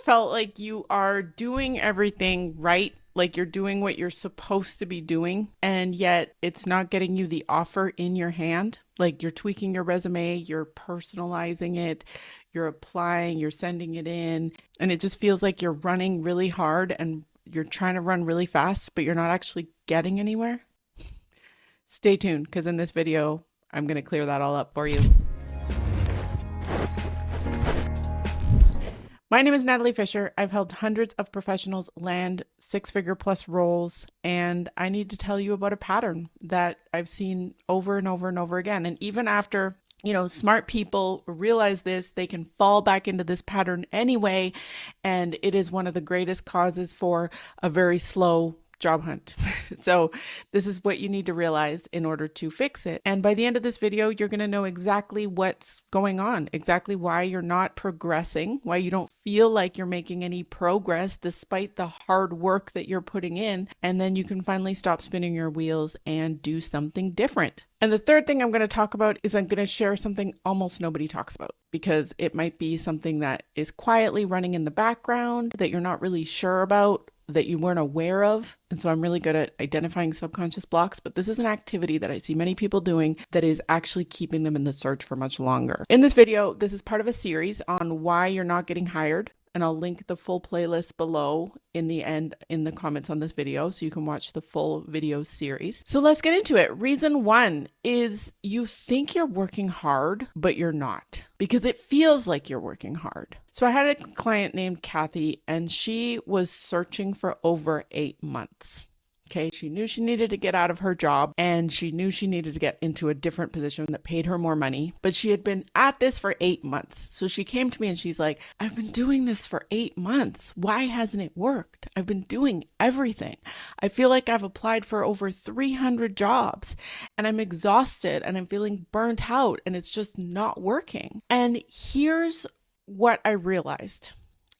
felt like you are doing everything right? Like you're doing what you're supposed to be doing, and yet it's not getting you the offer in your hand? Like you're tweaking your resume, you're personalizing it, you're applying, you're sending it in, and it just feels like you're running really hard and you're trying to run really fast, but you're not actually getting anywhere? Stay tuned, because in this video, I'm going to clear that all up for you. My name is Natalie Fisher. I've helped hundreds of professionals land six-figure plus roles, and I need to tell you about a pattern that I've seen over and over and over again. And even after, smart people realize this, they can fall back into this pattern anyway, and it is one of the greatest causes for a very slow job hunt. So this is what you need to realize in order to fix it. And by the end of this video, you're going to know exactly what's going on, exactly why you're not progressing, why you don't feel like you're making any progress despite the hard work that you're putting in. And then you can finally stop spinning your wheels and do something different. And the third thing I'm going to talk about is I'm going to share something almost nobody talks about, because it might be something that is quietly running in the background that you're not really sure about, that you weren't aware of. And so I'm really good at identifying subconscious blocks, but this is an activity that I see many people doing that is actually keeping them in the search for much longer. In this video, this is part of a series on why you're not getting hired. And I'll link the full playlist below in the end in the comments on this video so you can watch the full video series. So let's get into it. Reason one is you think you're working hard, but you're not, because it feels like you're working hard. So I had a client named Cathy, and she was searching for over 8 months. Okay, she knew she needed to get out of her job, and she knew she needed to get into a different position that paid her more money, but she had been at this for 8 months. So she came to me and she's like, I've been doing this for 8 months. Why hasn't it worked? I've been doing everything. I feel like I've applied for over 300 jobs, and I'm exhausted and I'm feeling burnt out, and it's just not working. And here's what I realized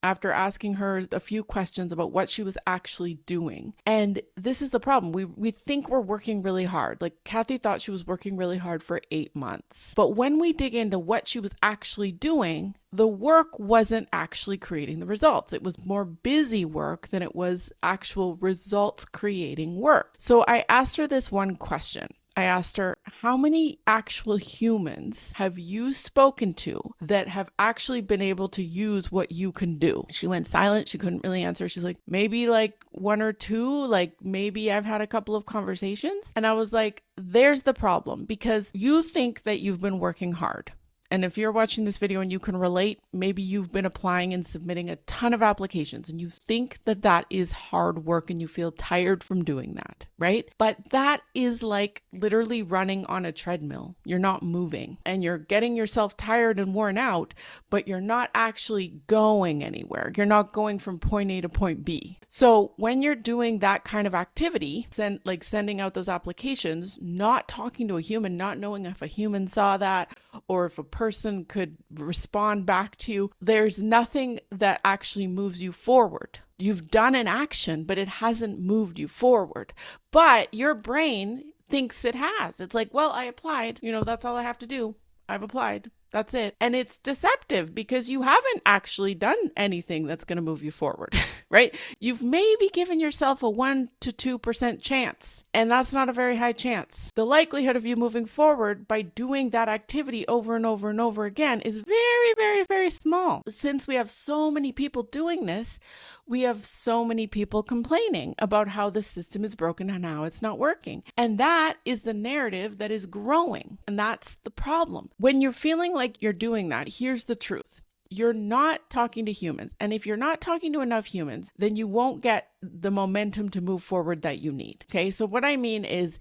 after asking her a few questions about what she was actually doing. And this is the problem. We think we're working really hard. Like Cathy thought she was working really hard for 8 months. But when we dig into what she was actually doing, the work wasn't actually creating the results. It was more busy work than it was actual results creating work. So I asked her this one question. I asked her, how many actual humans have you spoken to that have actually been able to use what you can do? She went silent. She couldn't really answer. She's like, maybe like 1 or 2, like maybe I've had a couple of conversations. And I was like, there's the problem, because you think that you've been working hard. And if you're watching this video and you can relate, maybe you've been applying and submitting a ton of applications and you think that that is hard work and you feel tired from doing that, right? But that is like literally running on a treadmill. You're not moving and you're getting yourself tired and worn out, but you're not actually going anywhere. You're not going from point A to point B. So when you're doing that kind of activity, like sending out those applications, not talking to a human, not knowing if a human saw that or if a person could respond back to you, there's nothing that actually moves you forward. You've done an action, but it hasn't moved you forward. But your brain thinks it has. It's like, well, I applied. That's all I have to do. I've applied. That's it. And it's deceptive because you haven't actually done anything that's going to move you forward, right? You've maybe given yourself a 1 to 2% chance, and that's not a very high chance. The likelihood of you moving forward by doing that activity over and over and over again is very, very, very small. Since we have so many people doing this, we have so many people complaining about how the system is broken and how it's not working. And that is the narrative that is growing. And that's the problem. When you're feeling like you're doing that, here's the truth. You're not talking to humans. And if you're not talking to enough humans, then you won't get the momentum to move forward that you need. Okay, so what I mean is,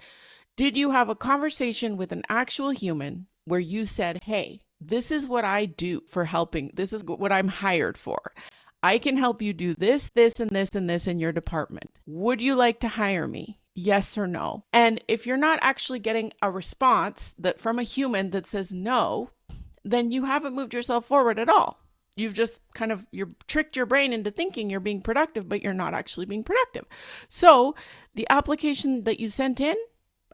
did you have a conversation with an actual human where you said, hey, this is what I do for helping. This is what I'm hired for. I can help you do this, this, and this, and this in your department. Would you like to hire me? Yes or no? And if you're not actually getting a response that from a human that says no, then you haven't moved yourself forward at all. You've just you're tricked your brain into thinking you're being productive, but you're not actually being productive. So the application that you sent in,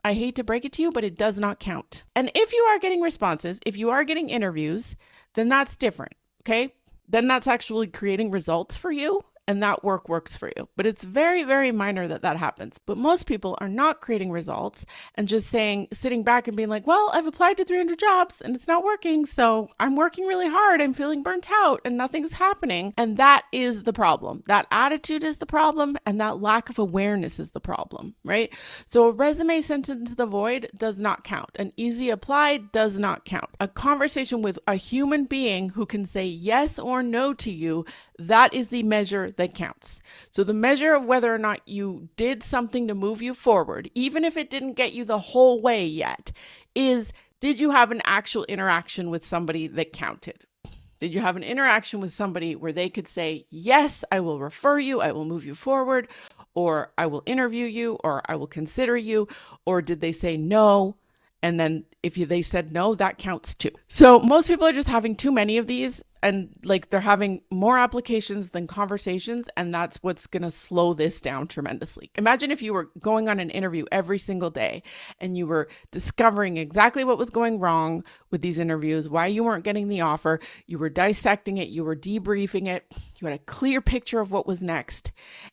I hate to break it to you, but it does not count. And if you are getting responses, if you are getting interviews, then that's different. Okay. then that's actually creating results for you. And that work works for you. But it's very, very minor that happens. But most people are not creating results and just sitting back and being like, well, I've applied to 300 jobs and it's not working. So I'm working really hard. I'm feeling burnt out and nothing's happening. And that is the problem. That attitude is the problem. And that lack of awareness is the problem, right? So a resume sent into the void does not count. An easy apply does not count. A conversation with a human being who can say yes or no to you, that is the measure that counts. So the measure of whether or not you did something to move you forward, even if it didn't get you the whole way yet, is did you have an actual interaction with somebody that counted? Did you have an interaction with somebody where they could say, yes, I will refer you, I will move you forward, or I will interview you, or I will consider you, or did they say no? And then if they said no, that counts too. So most people are just having too many of these, and like they're having more applications than conversations, and that's what's going to slow this down tremendously. Imagine if you were going on an interview every single day and you were discovering exactly what was going wrong with these interviews, why you weren't getting the offer, you were dissecting it, you were debriefing it, you had a clear picture of what was next,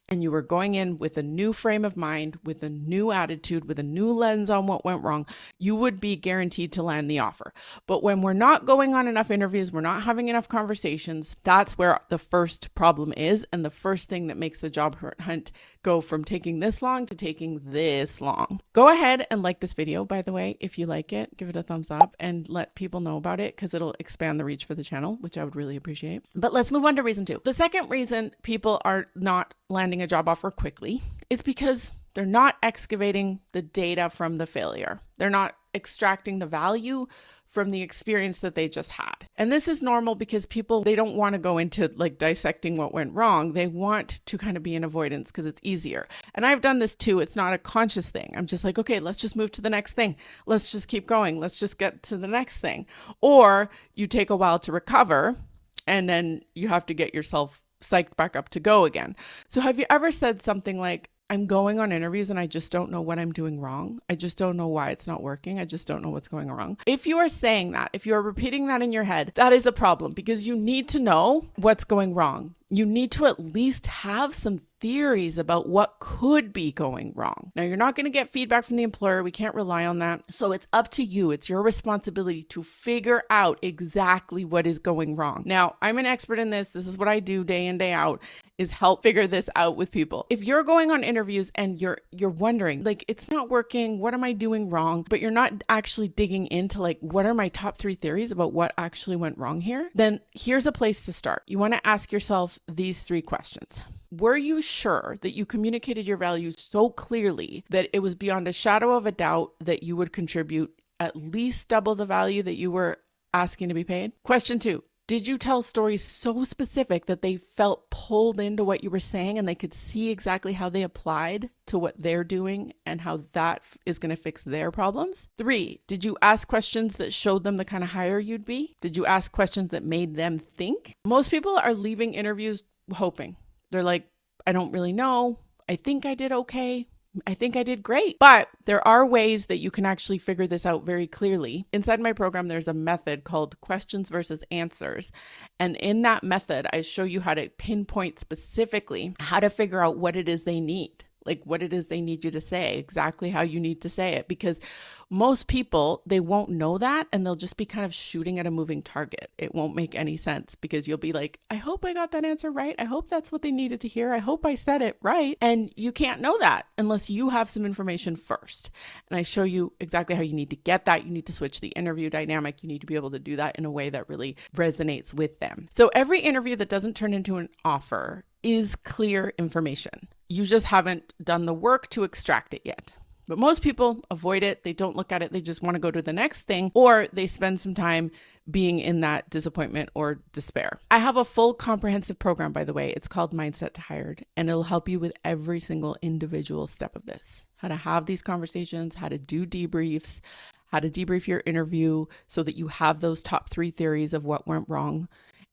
and you were going in with a new frame of mind, with a new attitude, with a new lens on what went wrong, you would be guaranteed to land the offer. But when we're not going on enough interviews, we're not having enough conversations, that's where the first problem is, and the first thing that makes the job hunt go from taking this long to taking this long. Go ahead and like this video, by the way. If you like it, give it a thumbs up and let people know about it, because it'll expand the reach for the channel, which I would really appreciate. But let's move on to reason 2. The second reason people are not landing a job offer quickly is because they're not excavating the data from the failure. They're not extracting the value from the experience that they just had. And this is normal because people, they don't want to go into like dissecting what went wrong. They want to kind of be in avoidance because it's easier. And I've done this too. It's not a conscious thing. I'm just like, okay, let's just move to the next thing. Let's just keep going. Let's just get to the next thing. Or you take a while to recover and then you have to get yourself psyched back up to go again. So have you ever said something like, I'm going on interviews and I just don't know what I'm doing wrong. I just don't know why it's not working. I just don't know what's going wrong. If you are saying that, if you are repeating that in your head, that is a problem, because you need to know what's going wrong. You need to at least have some theories about what could be going wrong. Now, you're not going to get feedback from the employer. We can't rely on that. So it's up to you. It's your responsibility to figure out exactly what is going wrong. Now, I'm an expert in this. This is what I do day in, day out, is help figure this out with people. If you're going on interviews and you're wondering, like, it's not working, what am I doing wrong? But you're not actually digging into like, what are my top 3 theories about what actually went wrong here? Then here's a place to start. You want to ask yourself these 3 questions. Were you sure that you communicated your values so clearly that it was beyond a shadow of a doubt that you would contribute at least double the value that you were asking to be paid? Question 2. Did you tell stories so specific that they felt pulled into what you were saying and they could see exactly how they applied to what they're doing and how that is going to fix their problems? 3, did you ask questions that showed them the kind of hire you'd be? Did you ask questions that made them think? Most people are leaving interviews hoping. They're like, I don't really know. I think I did okay. I think I did great. But there are ways that you can actually figure this out very clearly. Inside my program, there's a method called questions versus answers. And in that method, I show you how to pinpoint specifically how to figure out what it is they need. Like what it is they need you to say, exactly how you need to say it. Because most people, they won't know that and they'll just be kind of shooting at a moving target. It won't make any sense because you'll be like, I hope I got that answer right. I hope that's what they needed to hear. I hope I said it right. And you can't know that unless you have some information first. And I show you exactly how you need to get that. You need to switch the interview dynamic. You need to be able to do that in a way that really resonates with them. So every interview that doesn't turn into an offer is clear information. You just haven't done the work to extract it yet. But most people avoid it. They don't look at it. They just want to go to the next thing, or they spend some time being in that disappointment or despair. I have a full comprehensive program, by the way. It's called Mindset to Hired, and it'll help you with every single individual step of this. How to have these conversations, how to do debriefs, how to debrief your interview so that you have those top 3 theories of what went wrong.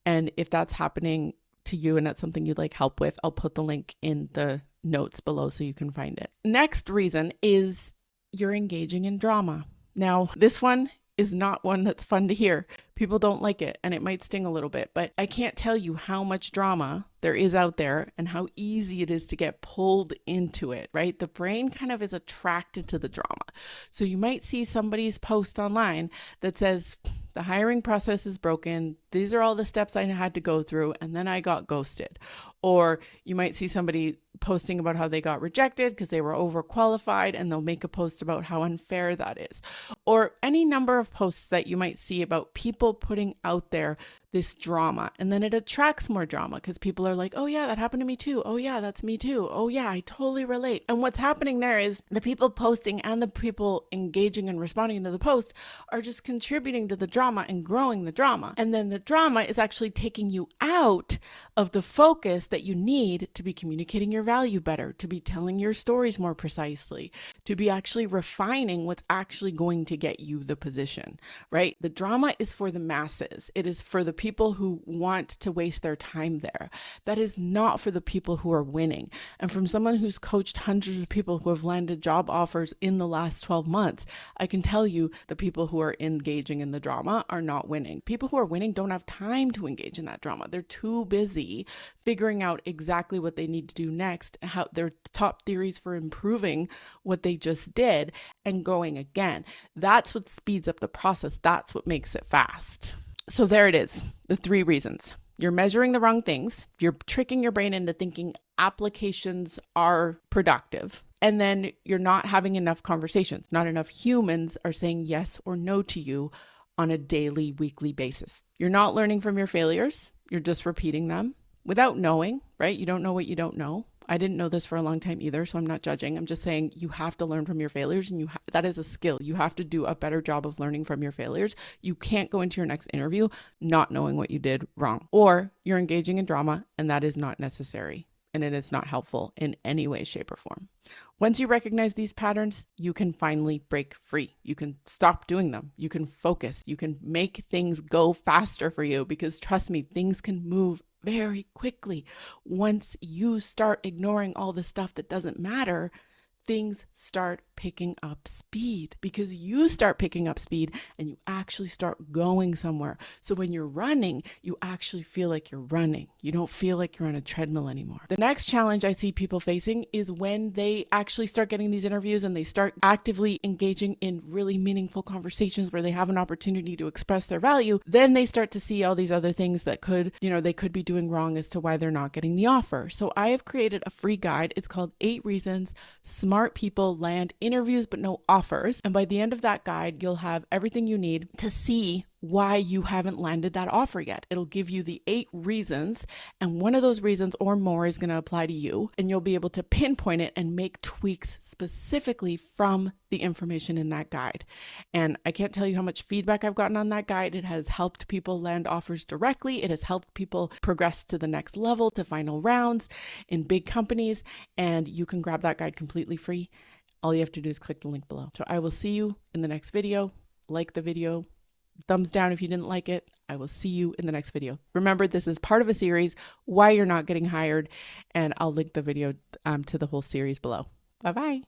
And if that's happening to you and that's something you'd like help with, I'll put the link in the notes below so you can find it. Next reason is you're engaging in drama. Now, this one is not one that's fun to hear. People don't like it, and it might sting a little bit, but I can't tell you how much drama there is out there and how easy it is to get pulled into it, right? The brain kind of is attracted to the drama. So you might see somebody's post online that says, the hiring process is broken. These are all the steps I had to go through, and then I got ghosted. Or you might see somebody posting about how they got rejected because they were overqualified, and they'll make a post about how unfair that is. Or any number of posts that you might see about people putting out there this drama, and then it attracts more drama because people are like, oh yeah, that happened to me too. Oh yeah, that's me too. Oh yeah, I totally relate. And what's happening there is the people posting and the people engaging and responding to the post are just contributing to the drama and growing the drama. And then the drama is actually taking you out of the focus that you need to be communicating your value better, to be telling your stories more precisely, to be actually refining what's actually going to get you the position, right? The drama is for the masses. It is for the people who want to waste their time there. That is not for the people who are winning. And from someone who's coached hundreds of people who have landed job offers in the last 12 months, I can tell you the people who are engaging in the drama are not winning. People who are winning don't have time to engage in that drama. They're too busy figuring out exactly what they need to do next, how their top theories for improving what they just did and going again. That's what speeds up the process. That's what makes it fast. So there it is, the 3 reasons. You're measuring the wrong things. You're tricking your brain into thinking applications are productive. And then you're not having enough conversations. Not enough humans are saying yes or no to you on a daily, weekly basis. You're not learning from your failures. You're just repeating them without knowing, right? You don't know what you don't know. I didn't know this for a long time either, so I'm not judging. I'm just saying you have to learn from your failures, and that is a skill. You have to do a better job of learning from your failures. You can't go into your next interview not knowing what you did wrong, or you're engaging in drama, and that is not necessary, and it is not helpful in any way, shape, or form. Once you recognize these patterns, you can finally break free. You can stop doing them. You can focus. You can make things go faster for you, because trust me, things can move very quickly. Once you start ignoring all the stuff that doesn't matter, things start picking up speed, because you start picking up speed and you actually start going somewhere. So when you're running, you actually feel like you're running. You don't feel like you're on a treadmill anymore. The next challenge I see people facing is when they actually start getting these interviews and they start actively engaging in really meaningful conversations where they have an opportunity to express their value. Then they start to see all these other things that they could be doing wrong as to why they're not getting the offer. So I have created a free guide. It's called 8 Reasons Smart People Land Interviews but No Offers. And by the end of that guide, you'll have everything you need to see why you haven't landed that offer yet. It'll give you the 8 reasons, and one of those reasons or more is going to apply to you, and you'll be able to pinpoint it and make tweaks specifically from the information in that guide. And I can't tell you how much feedback I've gotten on that guide. It has helped people land offers directly. It has helped people progress to the next level, to final rounds in big companies, and you can grab that guide completely free. All you have to do is click the link below. So I will see you in the next video. Like the video. Thumbs down if you didn't like it. I will see you in the next video. Remember, this is part of a series, why you're not getting hired, and I'll link the video to the whole series below. Bye-bye.